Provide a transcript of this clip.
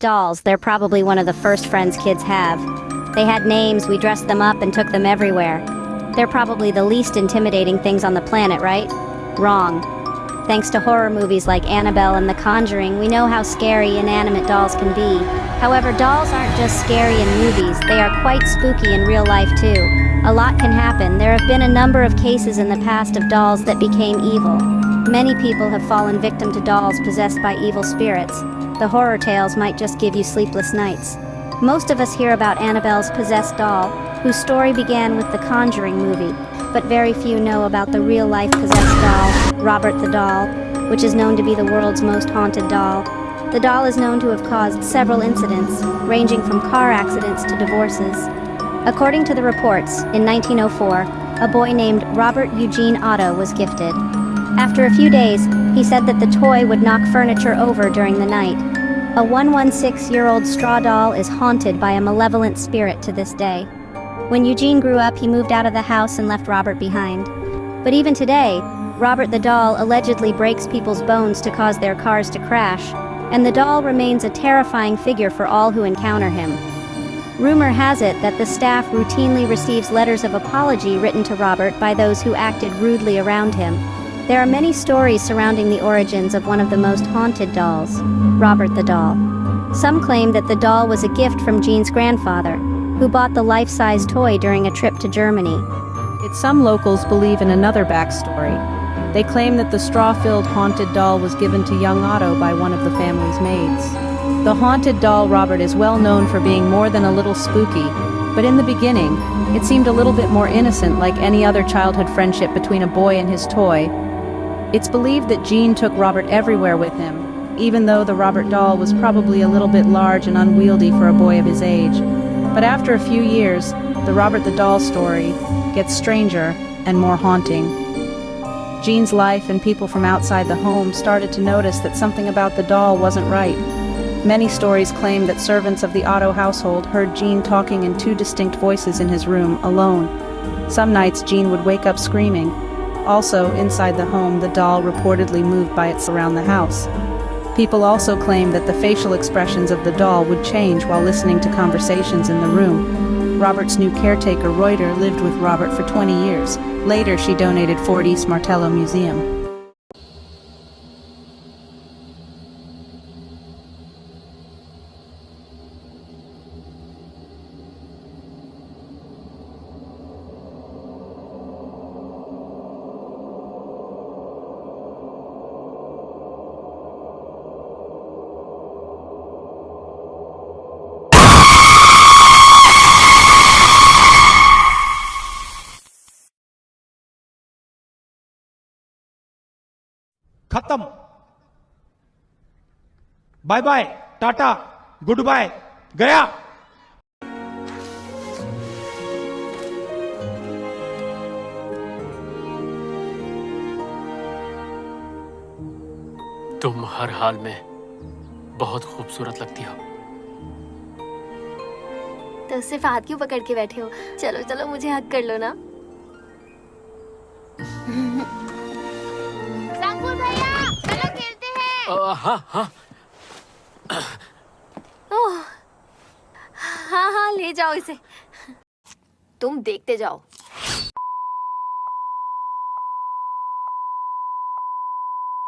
dolls, they're probably one of the first friends kids have. They had names, we dressed them up and took them everywhere. They're probably the least intimidating things on the planet, right? Wrong. Thanks to horror movies like Annabelle and The Conjuring, we know how scary inanimate dolls can be. However, dolls aren't just scary in movies, they are quite spooky in real life too. A lot can happen. There have been a number of cases in the past of dolls that became evil. Many people have fallen victim to dolls possessed by evil spirits. The horror tales might just give you sleepless nights. Most of us hear about Annabelle's possessed doll, whose story began with the Conjuring movie, but very few know about the real-life possessed doll, Robert the Doll, which is known to be the world's most haunted doll. The doll is known to have caused several incidents, ranging from car accidents to divorces. According to the reports, in 1904, a boy named Robert Eugene Otto was gifted. After a few days, he said that the toy would knock furniture over during the night. A 116-year-old straw doll is haunted by a malevolent spirit to this day. When Eugene grew up, he moved out of the house and left Robert behind. But even today, Robert the doll allegedly breaks people's bones to cause their cars to crash, and the doll remains a terrifying figure for all who encounter him. Rumor has it that the staff routinely receives letters of apology written to Robert by those who acted rudely around him. There are many stories surrounding the origins of one of the most haunted dolls, Robert the Doll. Some claim that the doll was a gift from Gene's grandfather, who bought the life-size toy during a trip to Germany. Yet some locals believe in another backstory. They claim that the straw-filled haunted doll was given to young Otto by one of the family's maids. The haunted doll Robert is well known for being more than a little spooky, but in the beginning, it seemed a little bit more innocent, like any other childhood friendship between a boy and his toy. It's believed that Gene took Robert everywhere with him, even though the Robert doll was probably a little bit large and unwieldy for a boy of his age. But after a few years, the Robert the doll story gets stranger and more haunting. Gene's life and people from outside the home started to notice that something about the doll wasn't right. Many stories claim that servants of the Otto household heard Gene talking in two distinct voices in his room, alone. Some nights Gene would wake up screaming. Also, inside the home, the doll reportedly moved by itself around the house. People also claim that the facial expressions of the doll would change while listening to conversations in the room. Robert's new caretaker, Reuter, lived with Robert for 20 years. Later, she donated Fort East Martello Museum. खत्म bye bye टाटा goodbye गया तुम हर हाल में बहुत खूबसूरत लगती हो। तो सिर्फ हाथ क्यों पकड़ के बैठे हो? चलो चलो मुझे हक कर लो ना। भैया चलो खेलते हैं। हाँ हाँ ओह हाँ हाँ ले जाओ इसे। तुम देखते जाओ।